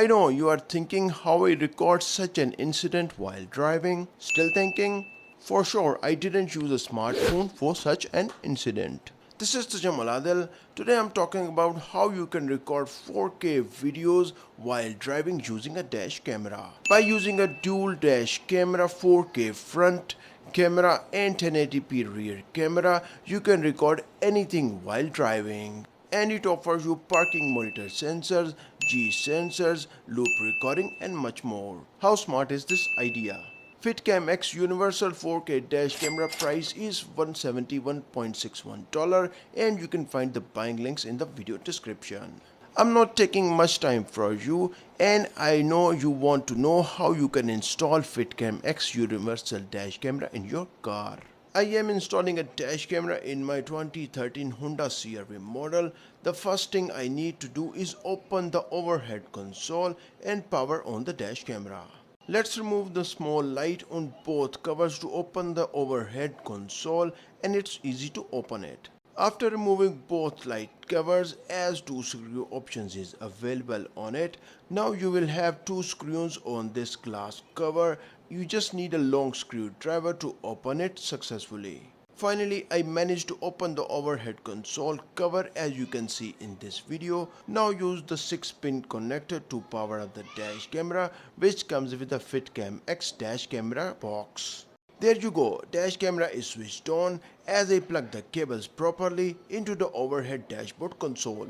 I know you are thinking how I record such an incident while driving. Still thinking? For sure, I didn't use a smartphone for such an incident. This is Tajamul Adil. Today I'm talking about how you can record 4K videos while driving using a dash camera. By using a dual dash camera, 4K front camera and 1080p rear camera, you can record anything while driving. And it offers you parking monitor sensors, G sensors, loop recording and much more. How smart is this idea? FITCAMX Universal 4K dash camera price is $171.61 and you can find the buying links in the video description. I'm not taking much time for you and I know you want to know how you can install FITCAMX Universal dash camera in your car. I am installing a dash camera in my 2013 Honda CR-V model. The first thing I need to do is open the overhead console and power on the dash camera. Let's remove the small light on both covers to open the overhead console, and it's easy to open it. After removing both light covers, as 2 screw options is available on it, now you will have 2 screws on this glass cover. You just need a long screwdriver to open it successfully. Finally, I managed to open the overhead console cover as you can see in this video. Now use the 6-pin connector to power up the dash camera, which comes with the FITCAMX dash camera box. There you go, dash camera is switched on as I plug the cables properly into the overhead dashboard console.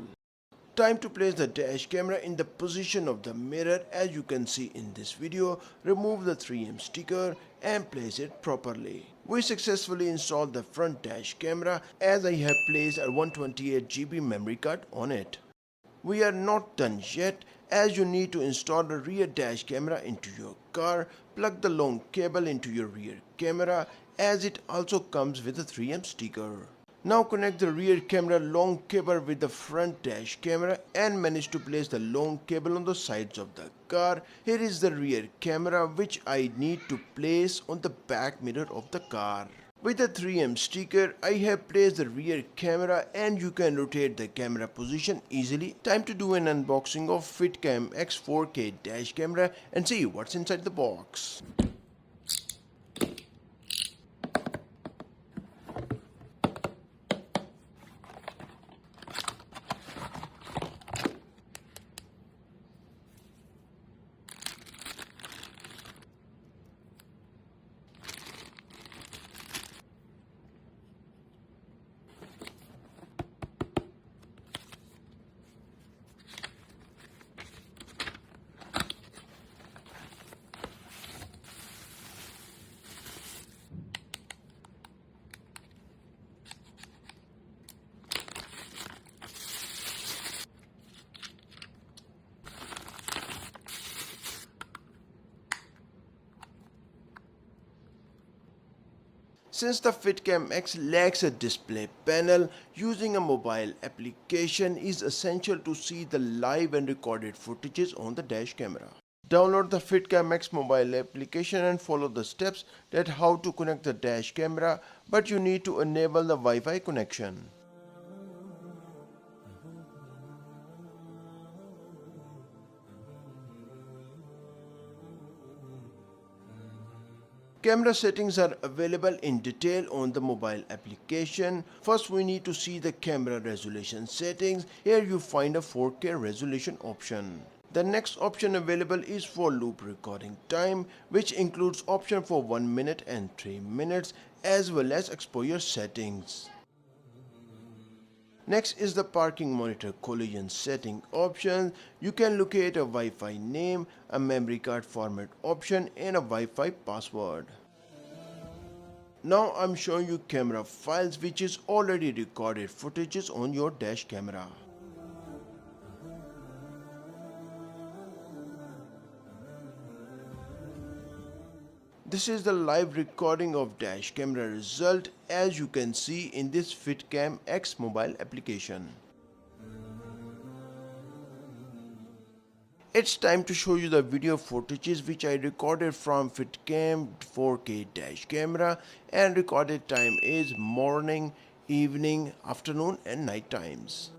Time to place the dash camera in the position of the mirror as you can see in this video. Remove the 3M sticker and place it properly. We successfully installed the front dash camera as I have placed a 128GB memory card on it. We are not done yet as you need to install the rear dash camera into your car. Plug the long cable into your rear camera as it also comes with a 3M sticker. Now connect the rear camera long cable with the front dash camera and manage to place the long cable on the sides of the car. Here is the rear camera which I need to place on the back mirror of the car. With the 3M sticker, I have placed the rear camera and you can rotate the camera position easily. Time to do an unboxing of FITCAMX 4K dash camera and see what's inside the box. Since the FITCAMX lacks a display panel, using a mobile application is essential to see the live and recorded footages on the dash camera. Download the FITCAMX mobile application and follow the steps that how to connect the dash camera, but you need to enable the Wi-Fi connection. Camera settings are available in detail on the mobile application. First we need to see the camera resolution settings. Here you find a 4K resolution option. The next option available is for loop recording time, which includes option for 1 minute and 3 minutes as well as exposure settings. Next is the parking monitor collision setting option. You can locate a Wi-Fi name, a memory card format option and a Wi-Fi password. Now I'm showing you camera files which is already recorded footages on your dash camera. This is the live recording of dash camera result as you can see in this FITCAMX mobile application. It's time to show you the video footages which I recorded from FITCAM 4K dash camera, and recorded time is morning, evening, afternoon and night times.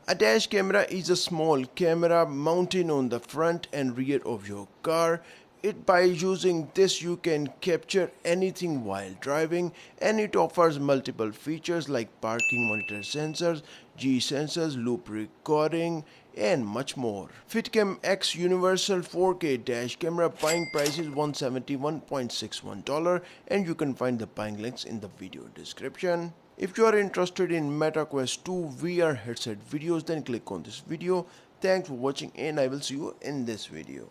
A dash camera is a small camera mounted on the front and rear of your car. By using this you can capture anything while driving, and it offers multiple features like parking monitor sensors, G sensors, loop recording, and much more. FITCAMX Universal 4K dash camera buying price is $171.61, and you can find the buying links in the video description. If you are interested in Meta Quest 2 VR headset videos, then click on this video. Thanks for watching, and I will see you in this video.